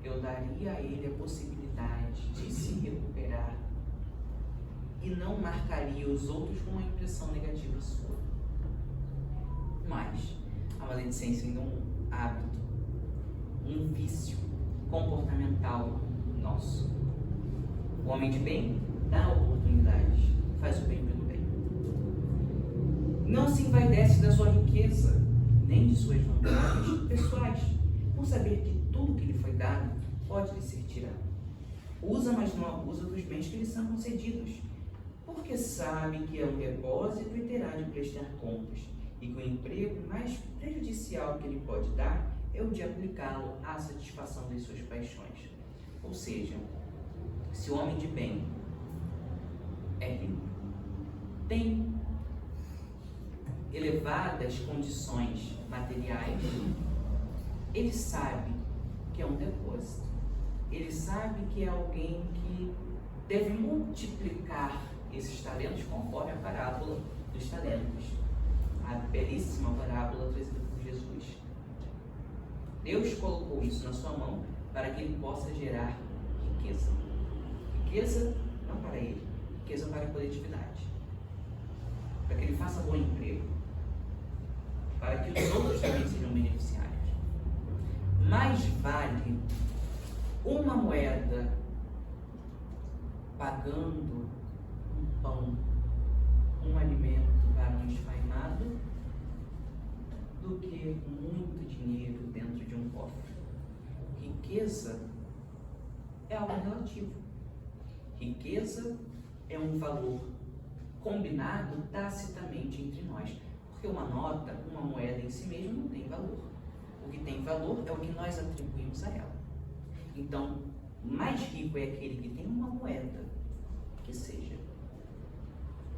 eu daria a ele a possibilidade de se recuperar e não marcaria os outros com uma impressão negativa sua. Mas a maledicência ainda é um hábito, um vício comportamental nosso. O homem de bem dá oportunidade, faz o bem pelo bem. Não se envaidece da sua riqueza, nem de suas vantagens pessoais, por saber que tudo que lhe foi dado pode lhe ser tirado. Usa, mas não abusa dos bens que lhe são concedidos, porque sabe que é um depósito e terá de prestar contas, e que o emprego mais prejudicial que ele pode dar é o de aplicá-lo à satisfação das suas paixões. Ou seja, se o homem de bem é rico, tem elevadas condições materiais, ele sabe que é um depósito. Ele sabe que é alguém que deve multiplicar esses talentos conforme a parábola dos talentos, a belíssima parábola trazida por Jesus. Deus colocou isso na sua mão para que ele possa gerar riqueza. Riqueza não para ele, riqueza para a coletividade. Para que ele faça bom emprego. Para que os outros também sejam beneficiários. Mais vale uma moeda pagando um pão, um alimento para um esfaimado, do que muito dinheiro dentro de um cofre. Riqueza é algo relativo. Riqueza é um valor combinado tacitamente entre nós, porque uma nota, uma moeda em si mesma não tem valor. O que tem valor é o que nós atribuímos a ela. Então, mais rico é aquele que tem uma moeda, que seja,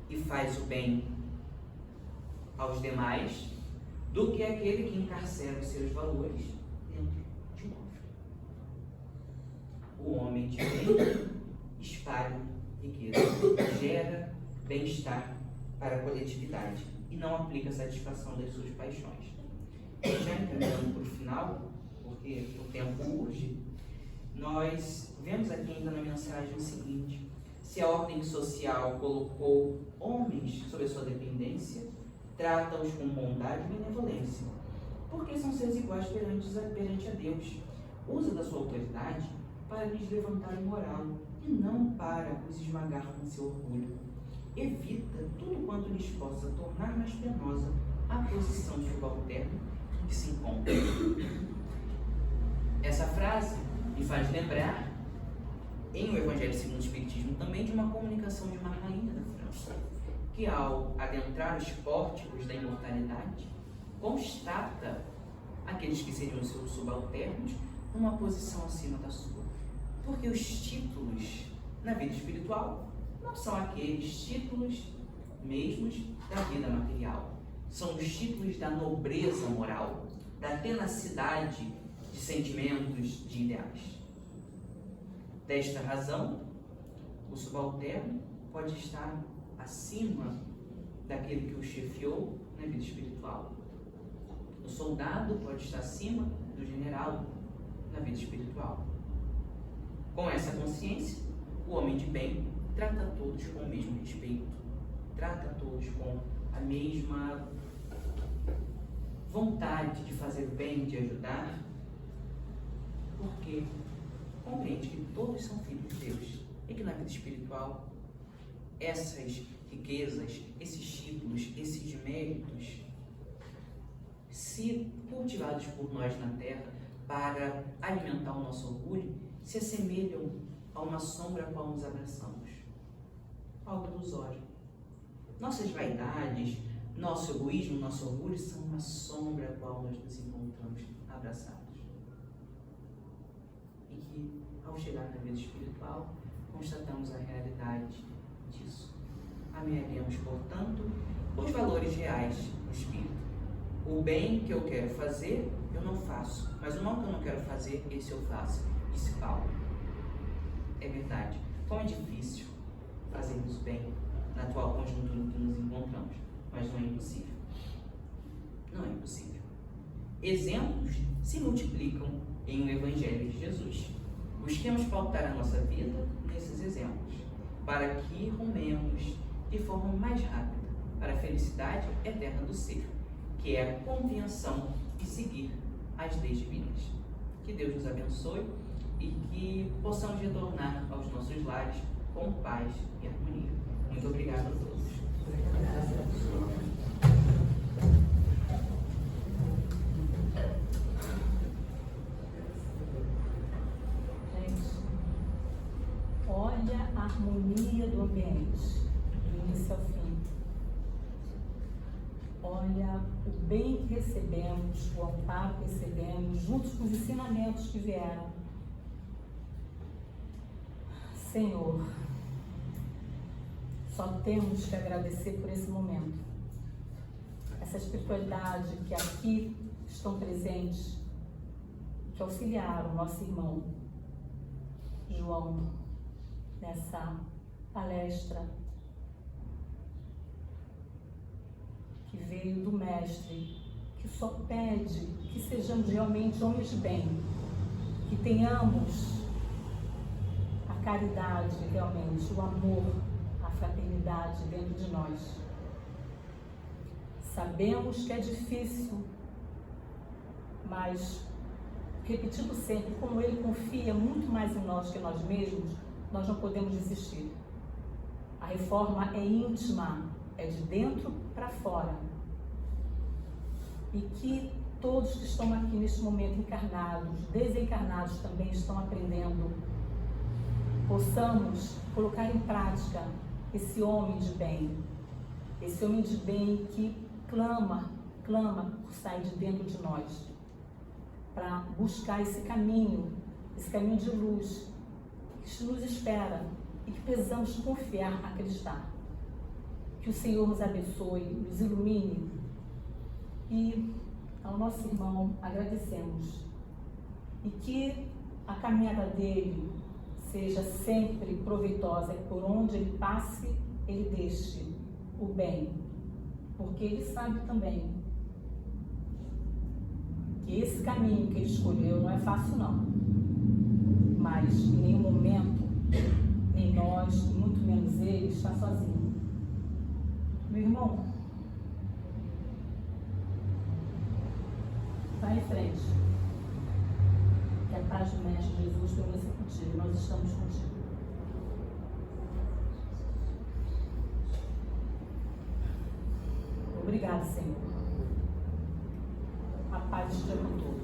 e faz o bem aos demais, do que aquele que encarcera os seus valores dentro de um cofre. O homem de bem espalha riqueza, gera bem-estar para a coletividade e não aplica a satisfação das suas paixões. Já encaminhando para o final, porque o tempo urge, nós vemos aqui ainda na mensagem o seguinte: se a ordem social colocou homens sob a sua dependência, trata-os com bondade e benevolência, porque são seres iguais perante a Deus. Usa da sua autoridade para lhes levantar o moral e não para os esmagar com seu orgulho. Evita tudo quanto lhes possa tornar mais penosa a posição de subalterno em que se encontra. Essa frase me faz lembrar, em O Evangelho segundo o Espiritismo, também de uma comunicação de uma rainha da França, que ao adentrar os pórticos da imortalidade, constata aqueles que seriam seus subalternos numa posição acima da sua. Porque os títulos na vida espiritual não são aqueles títulos mesmos da vida material. São os títulos da nobreza moral, da tenacidade de sentimentos, de ideais. Desta razão, o subalterno pode estar acima daquele que o chefiou na vida espiritual. O soldado pode estar acima do general na vida espiritual. Com essa consciência, o homem de bem trata todos com o mesmo respeito, trata todos com a mesma vontade de fazer o bem, de ajudar, porque compreende que todos são filhos de Deus e que na vida espiritual essas riquezas, esses títulos, esses méritos, se cultivados por nós na terra para alimentar o nosso orgulho, se assemelham a uma sombra a qual nos abraçamos, algo ilusório. Nossas vaidades, nosso egoísmo, nosso orgulho são uma sombra a qual nós nos encontramos abraçados. E que, ao chegar na vida espiritual, constatamos a realidade disso. Amealhamos, portanto, os valores reais do Espírito. O bem que eu quero fazer, eu não faço. Mas o mal que eu não quero fazer, esse eu faço. Disse Paulo. É verdade. Como é difícil fazermos bem na atual conjuntura em que nos encontramos. Mas não é impossível. Não é impossível. Exemplos se multiplicam em um Evangelho de Jesus. Busquemos pautar a nossa vida nesses exemplos, para que rumemos de forma mais rápida para a felicidade eterna do ser, que é a compreensão e seguir as leis divinas. Que Deus nos abençoe e que possamos retornar aos nossos lares com paz e harmonia. Muito obrigado a todos.
Olha a harmonia do ambiente, do início ao fim. Olha o bem que recebemos, o amparo que recebemos, juntos com os ensinamentos que vieram. Senhor, só temos que agradecer por esse momento. Essa espiritualidade que aqui estão presentes, que auxiliaram o nosso irmão João nessa palestra que veio do Mestre, que só pede que sejamos realmente homens de bem, que tenhamos a caridade realmente, o amor, a fraternidade dentro de nós. Sabemos que é difícil, mas repetindo sempre, como Ele confia muito mais em nós que em nós mesmos, nós não podemos desistir. A reforma é íntima, é de dentro para fora. E que todos que estão aqui neste momento encarnados, desencarnados também estão aprendendo, possamos colocar em prática esse homem de bem que clama por sair de dentro de nós, para buscar esse caminho de luz que nos espera e que precisamos confiar, acreditar. Que o Senhor nos abençoe, nos ilumine. E ao nosso irmão agradecemos. E que a caminhada dele seja sempre proveitosa, e por onde ele passe, ele deixe o bem. Porque ele sabe também que esse caminho que ele escolheu não é fácil não. Mas em nenhum momento, nem nós, muito menos ele, está sozinho. Meu irmão, vai em frente. Que a paz do Mestre Jesus permaneça contigo. Nós estamos contigo. Obrigado, Senhor. A paz esteja com todos.